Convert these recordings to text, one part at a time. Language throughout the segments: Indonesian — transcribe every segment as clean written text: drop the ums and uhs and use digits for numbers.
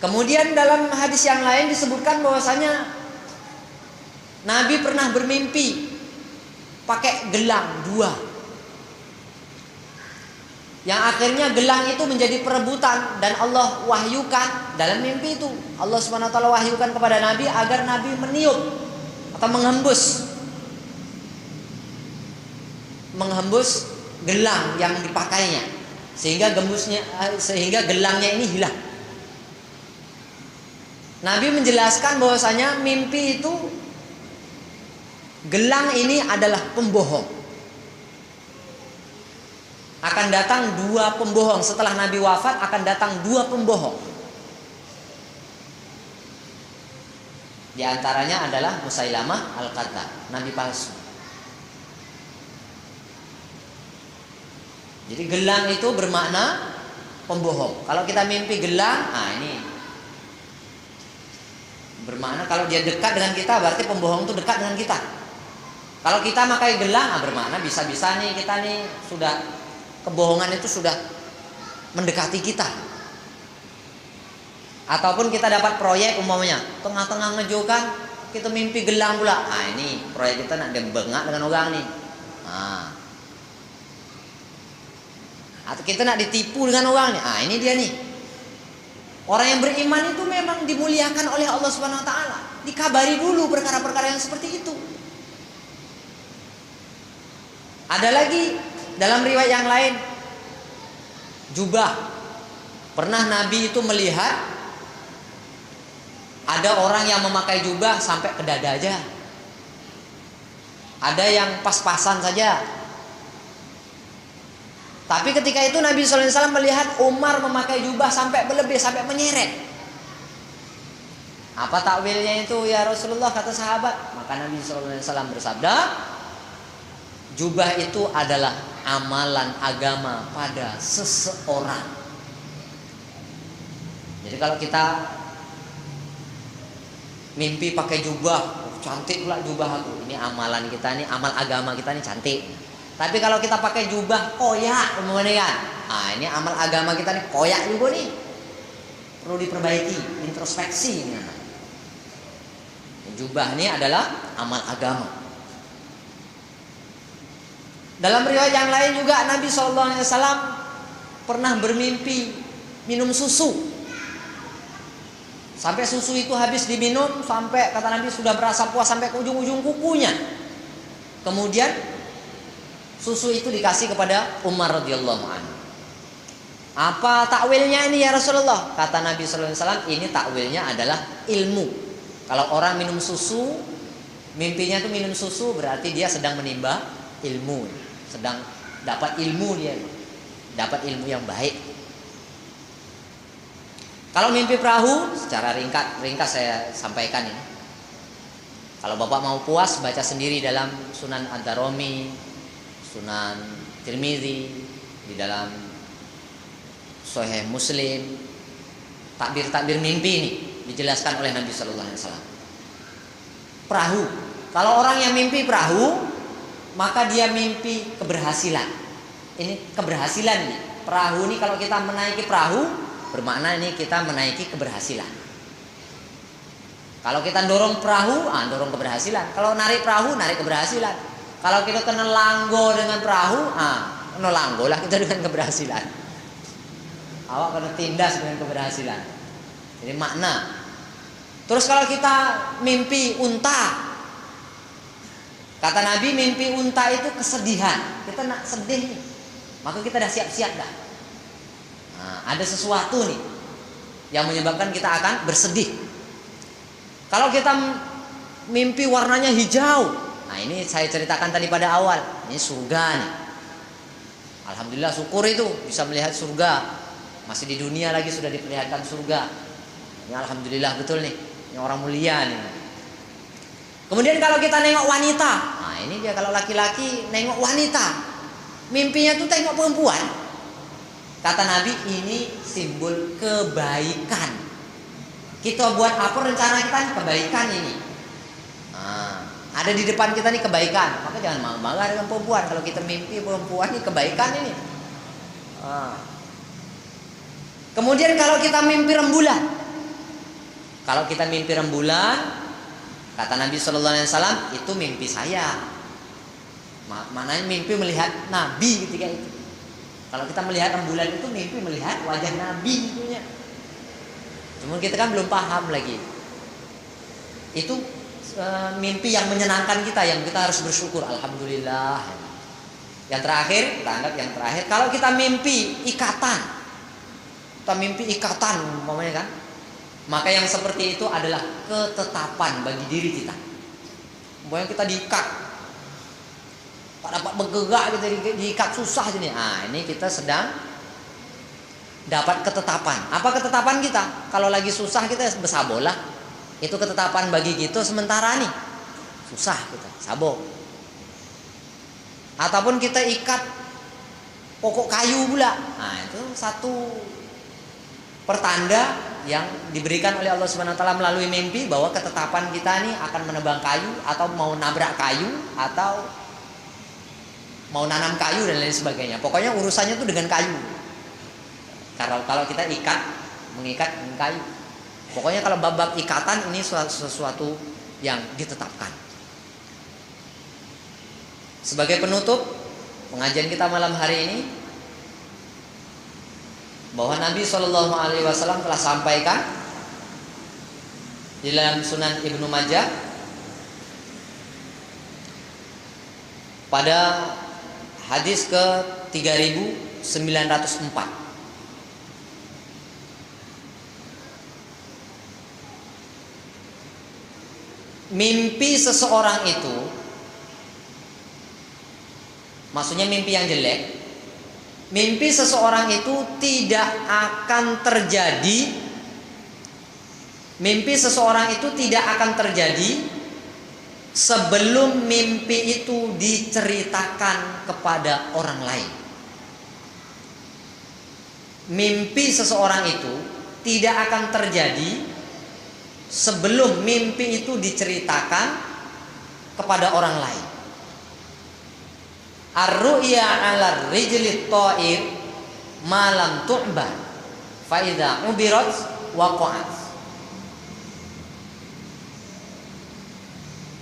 Kemudian dalam hadis yang lain disebutkan bahwasanya Nabi pernah bermimpi pakai gelang 2. Yang akhirnya gelang itu menjadi perebutan dan Allah wahyukan dalam mimpi itu. Allah SWT wahyukan kepada Nabi agar Nabi meniup atau menghembus gelang yang dipakainya sehingga gelangnya ini hilang. Nabi menjelaskan bahwasanya mimpi itu gelang ini adalah pembohong. Akan datang 2 pembohong setelah Nabi wafat, akan datang 2 pembohong. Di antaranya adalah Musailamah Al-Kadzdzab, nabi palsu. Jadi gelang itu bermakna pembohong. Kalau kita mimpi gelang, ini bermakna kalau dia dekat dengan kita berarti pembohong itu dekat dengan kita. Kalau kita pakai gelang, bermakna bisa-bisa nih kita nih sudah kebohongan itu sudah mendekati kita. Ataupun kita dapat proyek umpamanya, tengah-tengah ngejokan kita mimpi gelang pula. Ini proyek kita nak dibengak dengan orang nih. Atau kita nak ditipu dengan orang nih. Ini dia nih. Orang yang beriman itu memang dimuliakan oleh Allah Subhanahu wa taala. Dikabari dulu perkara-perkara yang seperti itu. Ada lagi dalam riwayat yang lain, jubah. Pernah Nabi itu melihat ada orang yang memakai jubah sampai ke dada aja. Ada yang pas-pasan saja. Tapi ketika itu Nabi SAW melihat Umar memakai jubah sampai berlebih, sampai menyeret. Apa takwilnya itu ya Rasulullah, kata sahabat? Maka Nabi SAW bersabda, jubah itu adalah amalan agama pada seseorang. Jadi kalau kita mimpi pakai jubah, cantik pula jubah aku, ini amalan kita nih, amal agama kita nih cantik. Tapi kalau kita pakai jubah koyak umpamanya kan, ini amal agama kita nih koyak juga nih, perlu diperbaiki, introspeksi ini. Jubah ini adalah amal agama. Dalam riwayat yang lain juga Nabi SAW pernah bermimpi minum susu. Sampai susu itu habis diminum, sampai kata Nabi sudah berasa puas sampai ke ujung-ujung kukunya. Kemudian susu itu dikasih kepada Umar radhiyallahu anhu. Apa takwilnya ini ya Rasulullah? Kata Nabi SAW, ini takwilnya adalah ilmu. Kalau orang minum susu, mimpinya itu minum susu, berarti dia sedang menimba ilmu, sedang dapat ilmu, dia dapat ilmu yang baik. Kalau mimpi perahu, secara ringkas saya sampaikan ini. Kalau Bapak mau puas, baca sendiri dalam Sunan Ad-Darimi, Sunan Tirmizi, di dalam Sahih Muslim, takbir-takbir mimpi ini dijelaskan oleh Nabi Sallallahu Alaihi Wasallam. Perahu, kalau orang yang mimpi perahu, maka dia mimpi keberhasilan. Ini keberhasilan nih. Perahu ini kalau kita menaiki perahu, bermakna ini kita menaiki keberhasilan. Kalau kita dorong perahu, dorong keberhasilan. Kalau narik perahu, narik keberhasilan. Kalau kita kena langgo dengan perahu, kena langgo lah kita dengan keberhasilan. Awak kena tindas dengan keberhasilan. Jadi makna. Terus kalau kita mimpi unta, kata Nabi mimpi unta itu kesedihan. Kita nak sedih nih, maka kita dah siap-siap dah. Ada sesuatu nih yang menyebabkan kita akan bersedih. Kalau kita mimpi warnanya hijau, ini saya ceritakan tadi pada awal, ini surga nih. Alhamdulillah syukur itu bisa melihat surga. Masih di dunia lagi sudah diperlihatkan surga. Ini alhamdulillah betul nih. Ini orang mulia nih. Kemudian kalau kita nengok wanita, ini dia kalau laki-laki nengok wanita, mimpinya tuh tengok perempuan. Kata Nabi, ini simbol kebaikan. Kita buat apa rencana kita? Kebaikan ini. Ada di depan kita nih kebaikan, maka jangan marah-marah dengan perempuan. Kalau kita mimpi perempuan ini kebaikan ini. Kemudian kalau kita mimpi rembulan, Kalau kita mimpi rembulan, kata Nabi Shallallahu Alaihi Wasallam, itu mimpi saya. Maknanya mimpi melihat Nabi ketika itu. Kalau kita melihat rembulan itu mimpi melihat wajah Nabi itunya. Cuma kita kan belum paham lagi. Itu mimpi yang menyenangkan kita, yang kita harus bersyukur. Alhamdulillah. Yang terakhir, kita anggap yang terakhir. Kalau kita mimpi ikatan, umpamanya kan, maka yang seperti itu adalah ketetapan bagi diri kita. Umpamanya kita diikat, tak dapat bergerak, kita diikat susah ini. Ini kita sedang dapat ketetapan. Apa ketetapan kita? Kalau lagi susah kita bersabolah. Itu ketetapan bagi kita sementara nih. Susah kita, sabo. Ataupun kita ikat pokok kayu pula. Itu satu pertanda yang diberikan oleh Allah Subhanahu wa taala melalui mimpi bahwa ketetapan kita nih akan menebang kayu atau mau nabrak kayu atau mau nanam kayu dan lain sebagainya. Pokoknya urusannya tuh dengan kayu. Kalau kita mengikat dengan kayu. Pokoknya kalau bab-bab ikatan ini sesuatu yang ditetapkan. Sebagai penutup pengajian kita malam hari ini, bahwa Nabi Shallallahu Alaihi Wasallam telah sampaikan di dalam Sunan Ibnu Majah pada hadis ke 3904. Mimpi seseorang itu, maksudnya mimpi yang jelek, mimpi seseorang itu tidak akan terjadi. Mimpi seseorang itu tidak akan terjadi sebelum mimpi itu diceritakan kepada orang lain. Mimpi seseorang itu tidak akan terjadi sebelum mimpi itu diceritakan kepada orang lain. Ar-ru'ya 'ala rijlit ta'ir ma lam tu'ba fa idza ubirat waqa'at.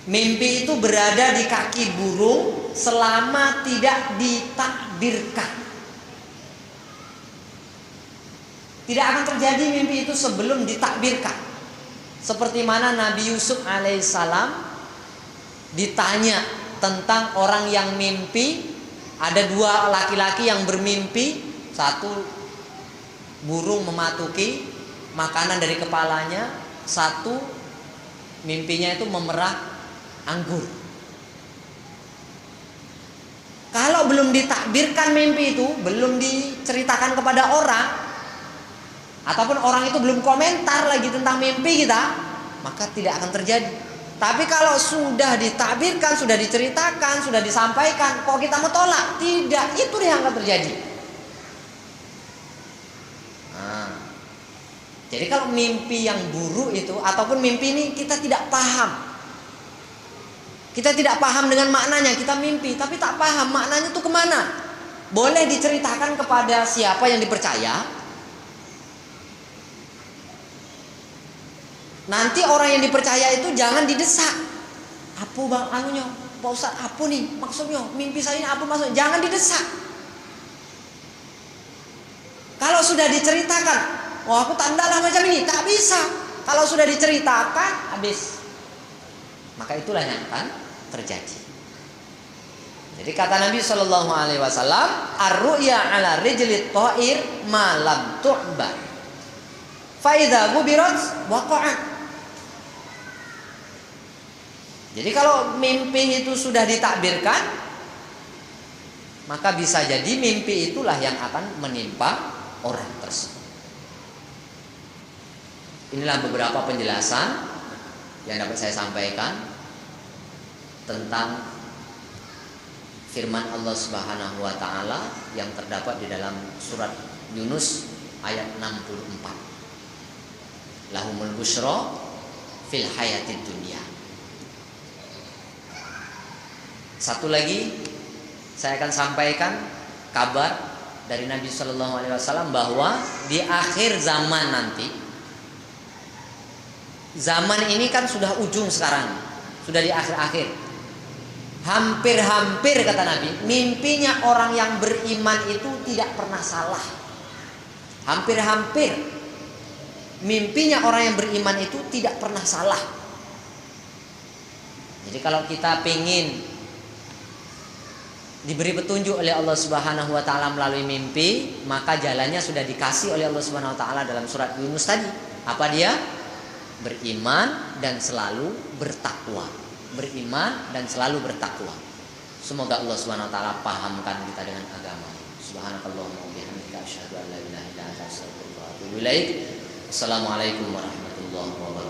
Mimpi itu berada di kaki burung selama tidak ditakbirkan. Tidak akan terjadi mimpi itu sebelum ditakbirkan. Seperti mana Nabi Yusuf alaihissalam ditanya tentang orang yang mimpi. Ada dua laki-laki yang bermimpi. Satu burung mematuki makanan dari kepalanya. Satu mimpinya itu memerah anggur. Kalau belum ditakbirkan mimpi itu, belum diceritakan kepada orang, ataupun orang itu belum komentar lagi tentang mimpi kita, maka tidak akan terjadi. Tapi kalau sudah ditakbirkan, sudah diceritakan, sudah disampaikan, kok kita mau tolak? Tidak, itu yang akan terjadi. Jadi kalau mimpi yang buruk itu, ataupun mimpi ini kita tidak paham, kita tidak paham dengan maknanya, kita mimpi tapi tak paham maknanya itu kemana, boleh diceritakan kepada siapa yang dipercaya. Nanti orang yang dipercaya itu jangan didesak. Apa bang anunya, Pak Ustaz, apa nih maksudnya? Mimpi saya ini apa maksudnya? Jangan didesak. Kalau sudah diceritakan, wah aku tanda lah macam ini, tak bisa. Kalau sudah diceritakan, habis. Maka itulah yang akan terjadi. Jadi kata Nabi Shallallahu Alaihi Wasallam, ar-ru'ya 'ala rijlit ta'ir ma lam tu'ba fa idza gubirat waqa'at. Jadi kalau mimpi itu sudah ditakbirkan, maka bisa jadi mimpi itulah yang akan menimpa orang tersebut. Inilah beberapa penjelasan yang dapat saya sampaikan tentang firman Allah Subhanahu wa taala yang terdapat di dalam surat Yunus ayat 64. Lahumul busyra fil hayatid dunya. Satu lagi saya akan sampaikan kabar dari Nabi Shallallahu Alaihi Wasallam bahwa di akhir zaman nanti Zaman ini kan sudah ujung sekarang, sudah di akhir-akhir. Hampir-hampir kata Nabi, mimpinya orang yang beriman itu tidak pernah salah. Hampir-hampir mimpinya orang yang beriman itu tidak pernah salah. Jadi kalau kita ingin diberi petunjuk oleh Allah Subhanahu wa taala melalui mimpi, maka jalannya sudah dikasih oleh Allah Subhanahu wa taala dalam surat Yunus tadi. Apa dia? Beriman dan selalu bertakwa. Beriman dan selalu bertakwa. Semoga Allah Subhanahu wa taala pahamkan kita dengan agama. Subhanakallahumma wa bihamdika asyhadu an la ilaha illa anta astaghfiruka wa atubu ilaik. Assalamualaikum warahmatullahi wabarakatuh.